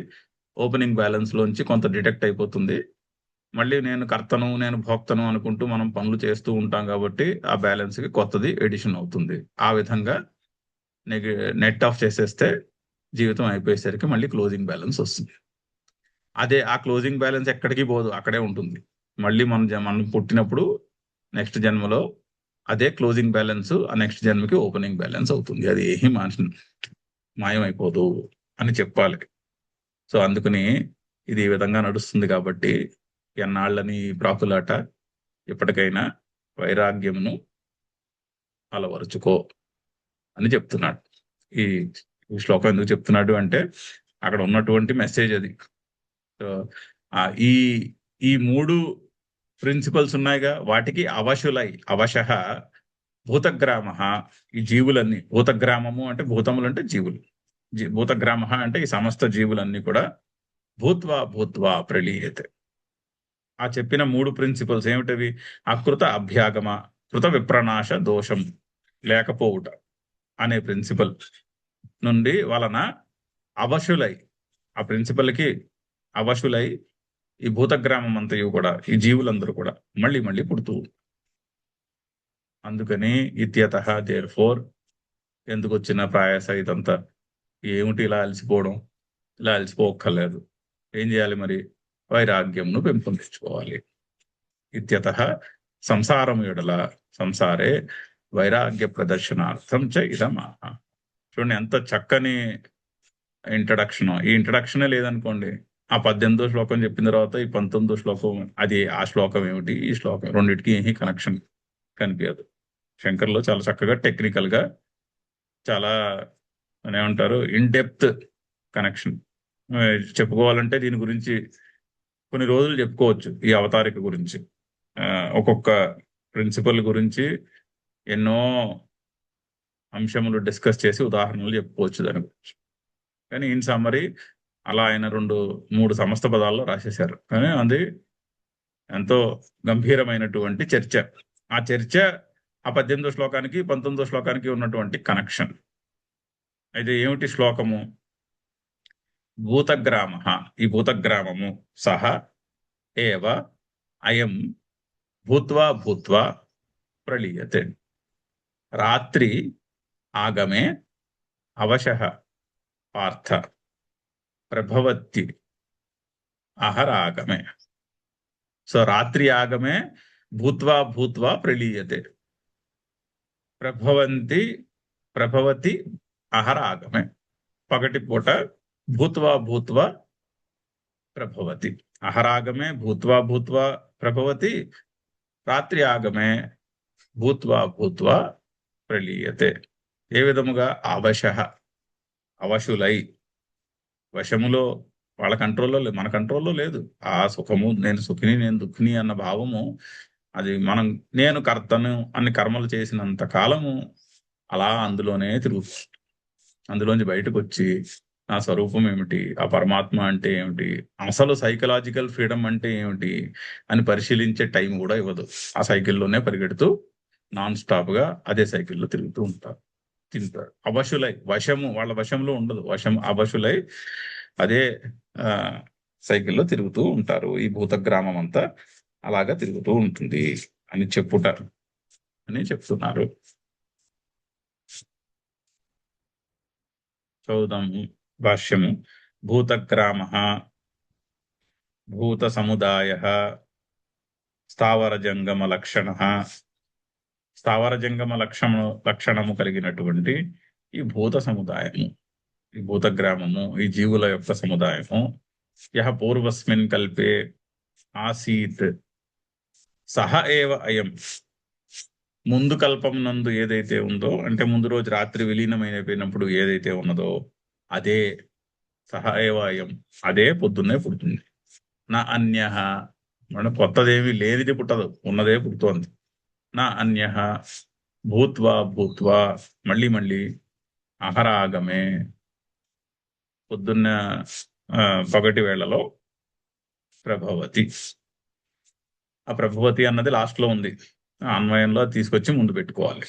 ఓపెనింగ్ బ్యాలెన్స్ లోంచి కొంత డిటెక్ట్ అయిపోతుంది. మళ్ళీ నేను కర్తను, నేను భోక్తను అనుకుంటూ మనం పనులు చేస్తూ ఉంటాం కాబట్టి ఆ బ్యాలెన్స్ కి కొత్తది ఎడిషన్ అవుతుంది. ఆ విధంగా నెట్ ఆఫ్ చేసేస్తే జీవితం అయిపోయేసరికి మళ్ళీ క్లోజింగ్ బ్యాలెన్స్ వస్తుంది. అదే ఆ క్లోజింగ్ బ్యాలెన్స్ ఎక్కడికి పోదు, అక్కడే ఉంటుంది. మళ్ళీ మనం పుట్టినప్పుడు నెక్స్ట్ జన్మలో అదే క్లోజింగ్ బ్యాలెన్స్ ఆ నెక్స్ట్ జన్మకి ఓపెనింగ్ బ్యాలెన్స్ అవుతుంది. అది ఏమీ మాయమైపోదు అని చెప్పాలి. సో అందుకని ఇది ఈ విధంగా నడుస్తుంది కాబట్టి ఎన్నాళ్ళని ప్రాకులాట, ఇప్పటికైనా వైరాగ్యమును అలవరుచుకో అని చెప్తున్నాడు. ఈ ఈ శ్లోకం ఎందుకు చెప్తున్నాడు అంటే అక్కడ ఉన్నటువంటి మెసేజ్ అది. సో ఈ ఈ 3 ప్రిన్సిపల్స్ ఉన్నాయిగా, వాటికి అవశః భూతగ్రామ, ఈ జీవులన్నీ, భూతగ్రామము అంటే భూతములు అంటే జీవులు, భూతగ్రామ అంటే ఈ సమస్త జీవులన్నీ కూడా భూత్వా భూత్వా ప్రలీయతే. ఆ చెప్పిన 3 ప్రిన్సిపల్స్ ఏమిటవి? అకృత అభ్యాగమ, కృత విప్రనాశ దోషం లేకపోవుట అనే ప్రిన్సిపల్ నుండి వలన అవశులై, ఆ ప్రిన్సిపల్కి అవశులై ఈ భూతగ్రామం అంతయు కూడా, ఈ జీవులందరూ కూడా మళ్ళీ మళ్ళీ పుడుతూ. అందుకని ఇత్యతః దేర్ ఫోర్, ఎందుకు వచ్చిన ప్రయాస ఇదంతా? ఏమిటి ఇలా అలసిపోవడం? ఇలా అలసిపోక్కర్లేదు. ఏం చేయాలి మరి? వైరాగ్యంను పెంపొందించుకోవాలి. ఇత్యతః సంసారం ఎడల సంసారే వైరాగ్య ప్రదర్శనార్థం చ ఇదమాహ. చూడండి ఎంత చక్కని ఇంట్రడక్షన్. ఈ ఇంట్రడక్షనే లేదనుకోండి, ఆ 18వ శ్లోకం చెప్పిన తర్వాత ఈ 19వ శ్లోకం, అది ఆ శ్లోకం ఏమిటి, ఈ శ్లోకం, రెండింటికి ఏమీ కనెక్షన్ కనిపించదు. శంకర్లో చాలా చక్కగా టెక్నికల్ గా, చాలా ఏమంటారు, ఇన్ డెప్త్ కనెక్షన్ చెప్పుకోవాలంటే దీని గురించి కొన్ని రోజులు చెప్పుకోవచ్చు. ఈ అవతారిక గురించి, ఒక్కొక్క ప్రిన్సిపల్ గురించి ఎన్నో అంశములు డిస్కస్ చేసి ఉదాహరణలు చెప్పుకోవచ్చు దాని గురించి. కానీ ఇన్ సమ్మరీ అలా ఆయన 2-3 సమస్త పదాల్లో రాసేశారు. కానీ అది ఎంతో గంభీరమైనటువంటి చర్చ. ఆ చర్చ ఆ 18వ శ్లోకానికి 19వ శ్లోకానికి ఉన్నటువంటి కనెక్షన్. అయితే ఏమిటి శ్లోకము? భూతగ్రామ, ఈ భూతగ్రామము, సహ ఏవ అయం భూత్వా భూత్వా ప్రలీయతే. రాత్రి ఆగమే అవశః పార్థ ప్రభవతి అహరాగమే. సో రాత్రి ఆగమే భూత్వా భూత్వా ప్రలీయతే, ప్రభవతి అహరాగమే. పగటి పూట భూత్వా భూత్వా ప్రభవతి, అహరాగమే భూత్వా భూత్వా ప్రభవతి, రాత్రి ఆగమే భూత్వా భూత్వా ప్రలీయతే. ఏ విధముగా? అవశః, అవశులై, వశములో, వాళ్ళ కంట్రోల్లో లేదు, మన కంట్రోల్లో లేదు. ఆ సుఖము, నేను సుఖిని నేను దుఃఖిని అన్న భావము, అది మనం, నేను కర్తను అన్ని కర్మలు చేసినంత కాలము అలా అందులోనే తిరుగుతుంది. అందులోంచి బయటకు వచ్చి నా స్వరూపం ఏమిటి, ఆ పరమాత్మ అంటే ఏమిటి, అసలు సైకలాజికల్ ఫ్రీడమ్ అంటే ఏమిటి అని పరిశీలించే టైం కూడా ఇవ్వదు. ఆ సైకిల్లోనే పరిగెడుతూ నాన్ స్టాప్ గా అదే సైకిల్లో తిరుగుతూ ఉంటారు, తింటారు. అవశులై, వశము వాళ్ళ వశంలో ఉండదు, అవశులై అదే సైకిల్లో తిరుగుతూ ఉంటారు. ఈ భూతగ్రామం అంతా అలాగా తిరుగుతూ ఉంటుంది అని చెప్పుట అని చెప్తున్నారు. చదువుదాము భాష్యము. భూతగ్రామ భూత సముదాయ స్థావర జంగమ లక్షణ, స్థావర జంగమ లక్షణము కలిగినటువంటి ఈ భూత సముదాయము, ఈ భూతగ్రామము, ఈ జీవుల యొక్క సముదాయము. యహ పూర్వస్మిన్ కల్పే ఆసీత్ సహ ఏవ అయం, ముందు కల్పం నందు ఏదైతే ఉందో, అంటే ముందు రోజు రాత్రి విలీనమైపోయినప్పుడు ఏదైతే ఉన్నదో అదే సహ ఏవ అయం, అదే పొద్దున్నే పుడుతుంది. నా అన్యః, మనం కొత్తదేమి లేనిది పుట్టదు, ఉన్నదే పుడుతోంది. నా అన్యః భూత్వా భూత్వా, మళ్ళీ మళ్ళీ, అహరాగమే పొద్దున్న పగటి వేళలో, ప్రభవతి. ఆ ప్రభవతి అన్నది లాస్ట్ లో ఉంది, అన్వయంలో తీసుకొచ్చి ముందు పెట్టుకోవాలి.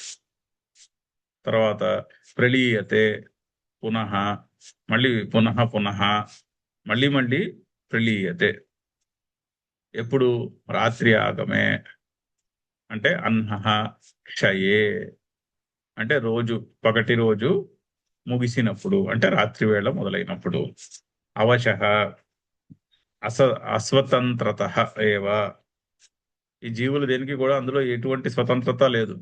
తర్వాత ప్రలీయతే పునః, మళ్ళీ పునః పునః, మళ్ళీ మళ్ళీ ప్రలీయతే. ఎప్పుడు? రాత్రి ఆగమే అంటే అన్హః క్షయే, అంటే రోజు, పగటి రోజు ముగిసినప్పుడు, అంటే రాత్రి వేళ మొదలైనప్పుడు. అవశః అస్వతంత్రతః ఏవ, ఈ జీవులు దేనికి కూడా అందులో ఎటువంటి స్వతంత్రత లేదు.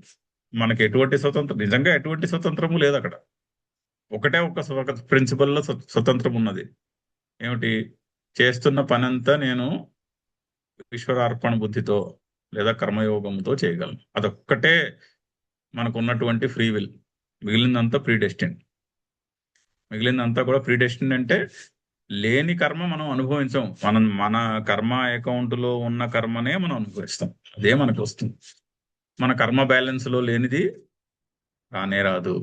మనకి ఎటువంటి స్వతంత్రం, నిజంగా ఎటువంటి స్వతంత్రము లేదు అక్కడ. ఒకటే ఒక ప్రిన్సిపల్లో స్వతంత్రం ఉన్నది. ఏమిటి? చేస్తున్న పనంతా నేను ఈశ్వరార్పణ బుద్ధితో లేదా కర్మయోగంతో చేయగలం. అదొక్కటే మనకున్నటువంటి ఫ్రీ విల్. మిగిలిందంతా ప్రీ డెస్టిన్. మిగిలిందంతా కూడా ప్రీ డెస్టిన్ అంటే లేని కర్మ మనం అనుభవించాం. మన కర్మ అకౌంట్లో ఉన్న కర్మనే మనం అనుభవిస్తాం. అదే మనకు వస్తుంది. మన కర్మ బ్యాలెన్స్లో లేనిది రానే రాదు.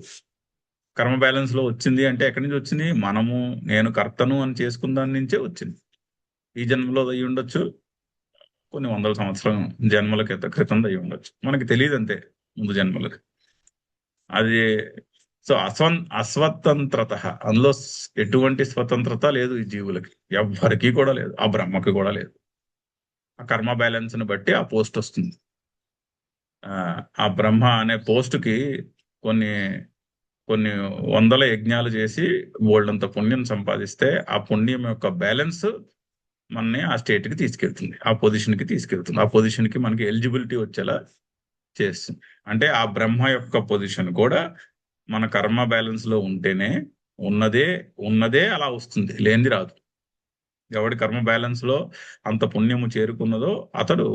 కర్మ బ్యాలెన్స్లో వచ్చింది అంటే ఎక్కడి నుంచి వచ్చింది? మనము నేను కర్తను అని చేసుకున్న దాని నుంచే వచ్చింది. ఈ జన్మలో అయ్యి ఉండొచ్చు, కొన్ని వందల సంవత్సరం జన్మల క్రితం అయ్యి ఉండొచ్చు, మనకి తెలియదు అంతే ముందు జన్మలకి. అది సో అస్వతంత్రత, అందులో ఎటువంటి స్వతంత్రత లేదు ఈ జీవులకి, ఎవ్వరికీ కూడా లేదు, ఆ బ్రహ్మకి కూడా లేదు. ఆ కర్మ బ్యాలెన్స్ ని బట్టి ఆ పోస్ట్ వస్తుంది. ఆ బ్రహ్మ అనే పోస్టుకి కొన్ని కొన్ని వందల యజ్ఞాలు చేసి బోల్డంత పుణ్యం సంపాదిస్తే ఆ పుణ్యం యొక్క బ్యాలెన్స్ మనని ఆ స్టేట్కి తీసుకెళ్తుంది, ఆ పొజిషన్కి తీసుకెళ్తుంది, ఆ పొజిషన్కి మనకి ఎలిజిబిలిటీ వచ్చేలా చేస్తుంది. అంటే ఆ బ్రహ్మ యొక్క పొజిషన్ కూడా మన కర్మ బ్యాలెన్స్ లో ఉంటేనే ఉన్నదే అలా వస్తుంది, లేనిది రాదు. ఎవడి కర్మ బ్యాలెన్స్ లో అంత పుణ్యము చేరుకున్నదో అతడు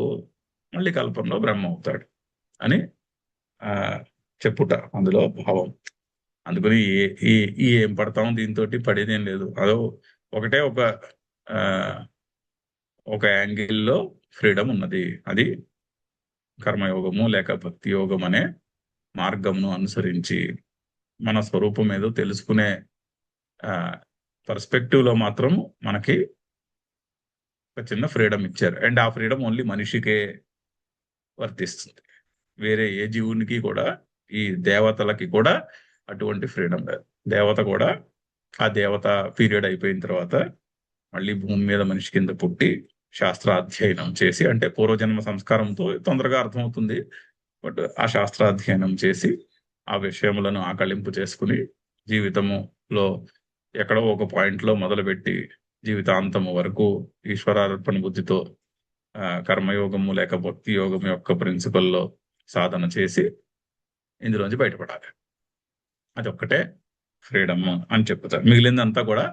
మళ్ళీ కల్పంలో బ్రహ్మ అవుతాడు అని చెప్పుట అందులో భావం. అందుకని ఏం పడతాం, దీంతో పడేదేం లేదు. అదో ఒకటే ఒక యాంగిల్లో ఫ్రీడమ్ ఉన్నది. అది కర్మయోగము లేక భక్తి యోగం అనే మార్గంను అనుసరించి మన స్వరూపం ఏదో తెలుసుకునే పర్స్పెక్టివ్ లో మాత్రం మనకి ఒక చిన్న ఫ్రీడమ్ ఇచ్చారు. అండ్ ఆ ఫ్రీడమ్ ఓన్లీ మనిషికే వర్తిస్తుంది. వేరే ఏ జీవునికి కూడా, ఈ దేవతలకి కూడా అటువంటి ఫ్రీడమ్ లేదు. దేవత కూడా ఆ దేవత పీరియడ్ అయిపోయిన తర్వాత మళ్ళీ భూమి మీద మనిషి కింద పుట్టి శాస్త్రాధ్యయనం చేసి, అంటే పూర్వజన్మ సంస్కారంతో తొందరగా అర్థమవుతుంది, బట్ ఆ శాస్త్రాధ్యయనం చేసి ఆ విషయములను ఆకళింపు చేసుకుని జీవితములో ఎక్కడో ఒక పాయింట్లో మొదలుపెట్టి జీవితాంతము వరకు ఈశ్వరార్పణ బుద్ధితో కర్మయోగము లేక భక్తి యోగం యొక్క ప్రిన్సిపల్లో సాధన చేసి ఇందులోంచి బయటపడాలి. అదొక్కటే ఫ్రీడమ్ అని చెప్తారు. మిగిలిందంతా కూడా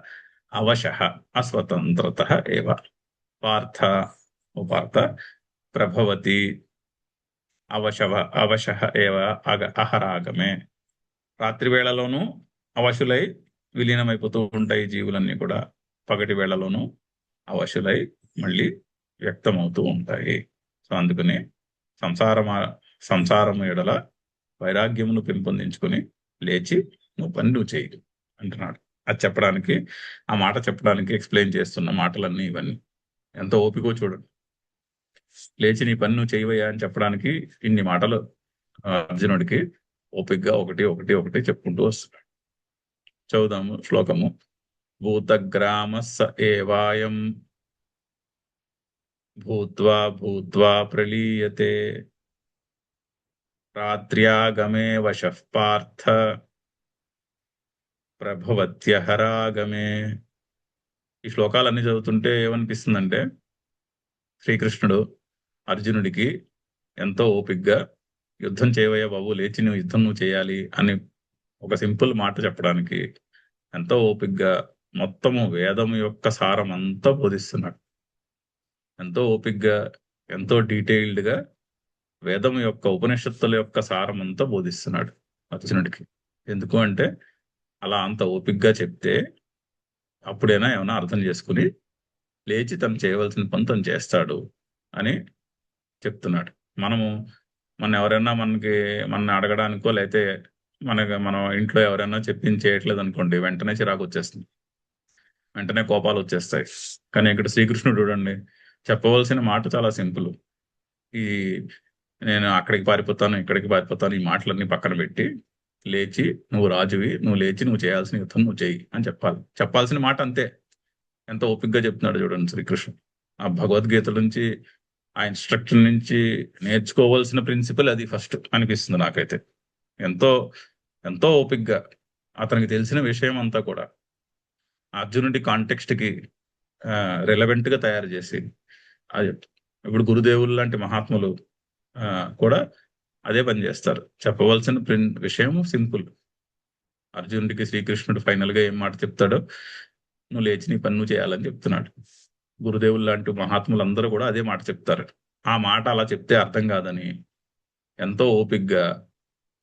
అవశః అస్వతంత్రత ఏవ. పార్థ ప్రభవతి అవశః ఏవ అహరాగమే. రాత్రి వేళలోనూ అవశులై విలీనమైపోతూ ఉంటాయి జీవులన్నీ కూడా, పగటి వేళలోనూ అవశులై మళ్ళీ వ్యక్తమవుతూ ఉంటాయి. సో అందుకని సంసారము ఎడల వైరాగ్యమును పెంపొందించుకుని లేచి నువ్వు చేయి అంటున్నాడు. అది చెప్పడానికి, ఆ మాట చెప్పడానికి ఎక్స్ప్లెయిన్ చేస్తున్న మాటలన్నీ ఇవన్నీ. ఎంతో ఓపికో చూడండి. లేచి నీ పని నువ్వు చేయవయ్యా అని చెప్పడానికి ఇన్ని మాటలు అర్జునుడికి ఓపికగా ఒకటి చెప్పుకుంటూ వస్తున్నాడు. చదువుదాము శ్లోకము. భూతగ్రామస్స ఏవాయం భూత్వా ప్రలీయతే రాత్ర్యాగమే వశః పార్థ ప్రభవత్యహరాగమే. ఈ శ్లోకాలన్నీ చదువుతుంటే ఏమనిపిస్తుందంటే, శ్రీకృష్ణుడు అర్జునుడికి ఎంతో ఓపికగా యుద్ధం చేయవయ్యా బాబు, లేచి నువ్వు యుద్ధం నువ్వు చేయాలి అని ఒక సింపుల్ మాట చెప్పడానికి ఎంతో ఓపికగా మొత్తము వేదం యొక్క సారం అంతా బోధిస్తున్నాడు. ఎంతో ఓపికగా, ఎంతో డీటెయిల్డ్గా వేదం యొక్క ఉపనిషత్తుల యొక్క సారం అంతా బోధిస్తున్నాడు అర్జునుడికి. ఎందుకు అంటే అలా అంత ఓపికగా చెప్తే అప్పుడైనా ఏమైనా అర్థం చేసుకుని లేచి తను చేయవలసిన పని తను చేస్తాడు అని చెప్తున్నాడు. మనం ఎవరైనా మన అడగడానికో లేకపోతే మనం ఇంట్లో ఎవరైనా చెప్పింది చేయట్లేదు అనుకోండి, వెంటనే చిరాకు వచ్చేస్తుంది, వెంటనే కోపాలు వచ్చేస్తాయి. కానీ ఇక్కడ శ్రీకృష్ణుడు చూడండి, చెప్పవలసిన మాట చాలా సింపుల్. నేను అక్కడికి పారిపోతాను, ఇక్కడికి పారిపోతాను, ఈ మాటలన్నీ పక్కన పెట్టి లేచి నువ్వు రాజువి, నువ్వు లేచి నువ్వు చేయాల్సిన యుద్ధం నువ్వు చేయి అని చెప్పాల్సిన మాట అంతే. ఎంత ఓపికగా చెప్తున్నాడు చూడండి శ్రీకృష్ణుడు. ఆ భగవద్గీత నుంచి, ఆ ఇన్స్ట్రక్షన్ నుంచి నేర్చుకోవాల్సిన ప్రిన్సిపల్ అది ఫస్ట్ అనిపిస్తుంది నాకైతే. ఎంతో ఎంతో ఓపికగా అతనికి తెలిసిన విషయం అంతా కూడా అర్జునుడి కాంటెక్స్ట్కి రిలవెంట్గా తయారు చేసి అది. ఇప్పుడు గురుదేవులు లాంటి మహాత్ములు కూడా అదే పని చేస్తారు. చెప్పవలసిన విషయం సింపుల్. అర్జునుడికి శ్రీకృష్ణుడు ఫైనల్గా ఏం మాట చెప్తాడో, నువ్వు లేచి నీ పని నువ్వు చేయాలని చెప్తున్నాడు. గురుదేవులు లాంటి మహాత్ములందరూ కూడా అదే మాట చెప్తారు. ఆ మాట అలా చెప్తే అర్థం కాదని ఎంతో ఓపిగ్గా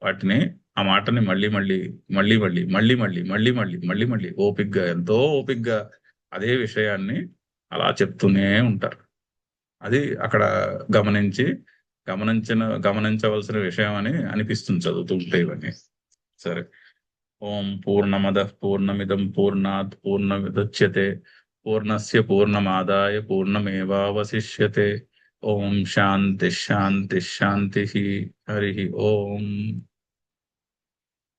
వాటిని ఆ మాటని మళ్ళీ మళ్ళీ మళ్ళీ మళ్ళీ మళ్ళీ మళ్ళీ మళ్ళీ మళ్ళీ మళ్ళీ మళ్ళీ ఓపిగ్గా ఎంతో ఓపిగ్గా అదే విషయాన్ని అలా చెప్తూనే ఉంటారు. అది అక్కడ గమనించి గమనించవలసిన విషయం అని అనిపిస్తుంది చదువుతుంటే ఇవన్నీ. సరే. ఓం పూర్ణమద పూర్ణమిదం పూర్ణాత్ పూర్ణముదచ్యతే పూర్ణస్య పూర్ణమాదాయ పూర్ణమేవావశిష్యతే. ఓం శాంతి శాంతి శాంతి. హరి ఓం.